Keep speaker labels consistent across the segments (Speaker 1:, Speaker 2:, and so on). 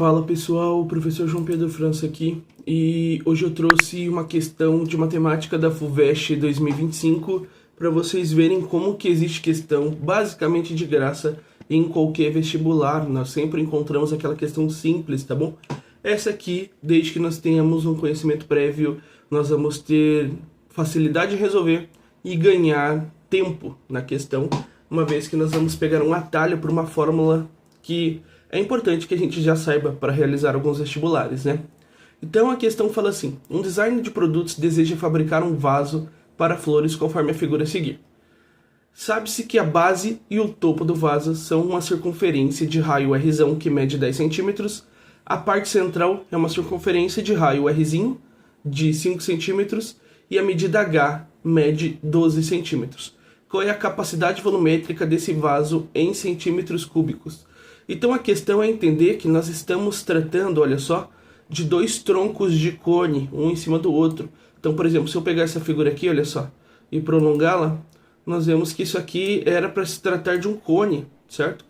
Speaker 1: Fala pessoal, o professor João Pedro França aqui e hoje eu trouxe uma questão de matemática da FUVEST 2025 para vocês verem como que existe questão basicamente de graça em qualquer vestibular. Nós sempre encontramos aquela questão simples, tá bom? Essa aqui, desde que nós tenhamos um conhecimento prévio, nós vamos ter facilidade de resolver e ganhar tempo na questão, uma vez que nós vamos pegar um atalho para uma fórmula que é importante que a gente já saiba para realizar alguns vestibulares, né? Então a questão fala assim: um designer de produtos deseja fabricar um vaso para flores conforme a figura a seguir. Sabe-se que a base e o topo do vaso são uma circunferência de raio R que mede 10 centímetros, a parte central é uma circunferência de raio R de 5 centímetros e a medida H mede 12 centímetros. Qual é a capacidade volumétrica desse vaso em centímetros cúbicos? Então a questão é entender que nós estamos tratando, olha só, de dois troncos de cone, um em cima do outro. Então, por exemplo, se eu pegar essa figura aqui, olha só, e prolongá-la, nós vemos que isso aqui era para se tratar de um cone, certo?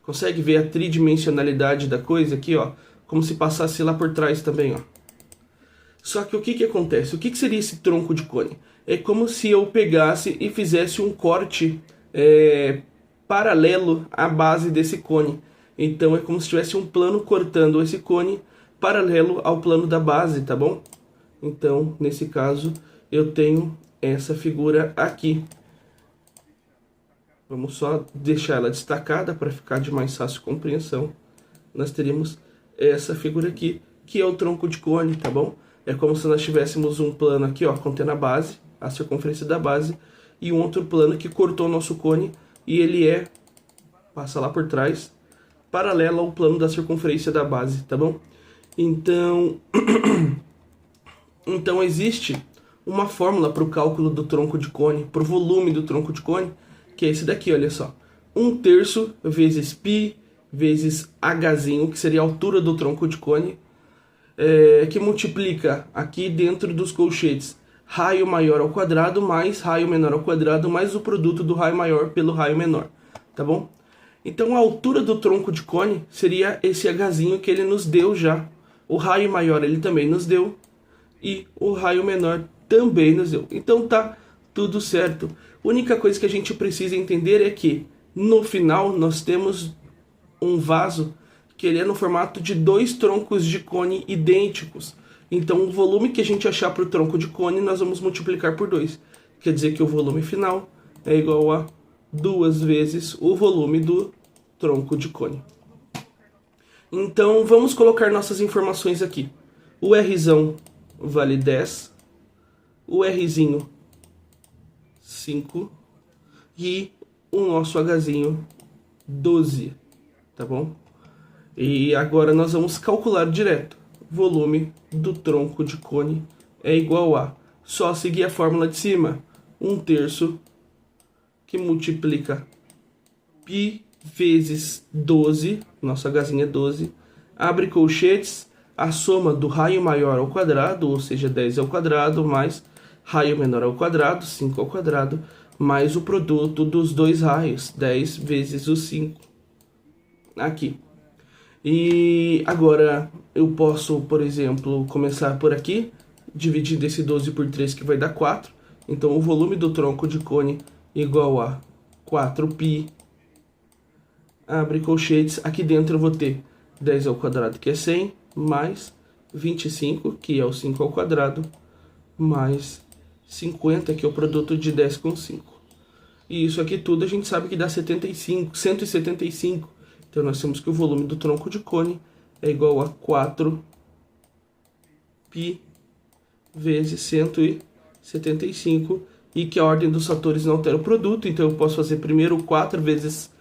Speaker 1: Consegue ver a tridimensionalidade da coisa aqui, ó, como se passasse lá por trás também, ó. Só que o que acontece? O que seria esse tronco de cone? É como se eu pegasse e fizesse um corte paralelo à base desse cone. Então é como se tivesse um plano cortando esse cone paralelo ao plano da base, tá bom? Então, nesse caso, eu tenho essa figura aqui. Vamos só deixar ela destacada para ficar de mais fácil compreensão. Nós teríamos essa figura aqui, que é o tronco de cone, tá bom? É como se nós tivéssemos um plano aqui, ó, contendo a base, a circunferência da base, e um outro plano que cortou o nosso cone, e ele passa lá por trás, paralelo ao plano da circunferência da base, tá bom? Então, então existe uma fórmula para o cálculo do tronco de cone, para o volume do tronco de cone, que é esse daqui, olha só. 1/3 vezes π vezes Hzinho, que seria a altura do tronco de cone, que multiplica aqui dentro dos colchetes raio maior ao quadrado mais raio menor ao quadrado mais o produto do raio maior pelo raio menor, tá bom? Então a altura do tronco de cone seria esse Hzinho que ele nos deu já. O raio maior ele também nos deu e o raio menor também nos deu. Então tá tudo certo. A única coisa que a gente precisa entender é que no final nós temos um vaso que ele é no formato de dois troncos de cone idênticos. Então o volume que a gente achar para o tronco de cone nós vamos multiplicar por 2. Quer dizer que o volume final é igual a 2 vezes o volume do tronco de cone. Então vamos colocar nossas informações aqui. O Rzão vale 10, o Rzinho 5 e o nosso Hzinho 12, tá bom? E agora nós vamos calcular direto. Volume do tronco de cone é igual a, só seguir a fórmula de cima, 1/3 que multiplica π vezes 12, nosso Hzinho é 12, abre colchetes, a soma do raio maior ao quadrado, ou seja, 10 ao quadrado, mais raio menor ao quadrado, 5 ao quadrado, mais o produto dos dois raios, 10 vezes o 5, aqui. E agora eu posso, por exemplo, começar por aqui, dividindo esse 12 por 3 que vai dar 4. Então o volume do tronco de cone igual a 4π, abre colchetes, aqui dentro eu vou ter 10 ao quadrado que é 100, mais 25 que é o 5 ao quadrado, mais 50 que é o produto de 10 com 5. E isso aqui tudo a gente sabe que dá 175. Então nós temos que o volume do tronco de cone é igual a 4π vezes 175 e que a ordem dos fatores não altera o produto. Então eu posso fazer primeiro 4 vezes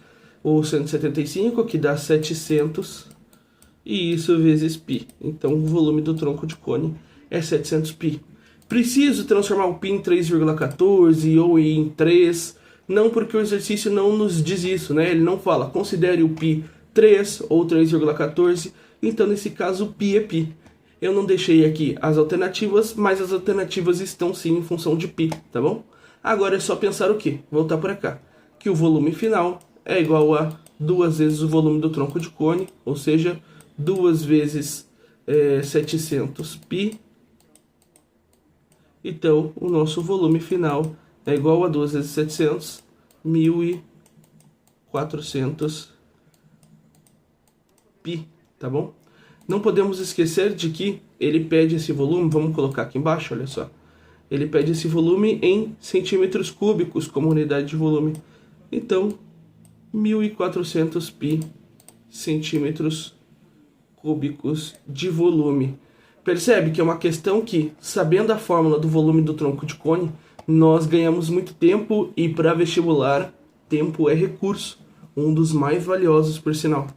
Speaker 1: o 175, que dá 700, e isso vezes π. Então o volume do tronco de cone é 700π. Preciso transformar o π em 3,14 ou em 3... Não, porque o exercício não nos diz isso, né? Ele não fala, considere o π 3 ou 3,14. Então, nesse caso, o π é π. Eu não deixei aqui as alternativas, mas as alternativas estão sim em função de π, tá bom? Agora é só pensar o quê? Voltar para cá. Que o volume final é igual a 2 vezes o volume do tronco de cone, ou seja, 2 vezes 700 π. Então, o nosso volume final é igual a 2 vezes 700, 1.400 π, tá bom? Não podemos esquecer de que ele pede esse volume, vamos colocar aqui embaixo, olha só. Ele pede esse volume em centímetros cúbicos como unidade de volume. Então, 1.400 π centímetros cúbicos de volume. Percebe que é uma questão que, sabendo a fórmula do volume do tronco de cone, nós ganhamos muito tempo e para vestibular, tempo é recurso, um dos mais valiosos por sinal.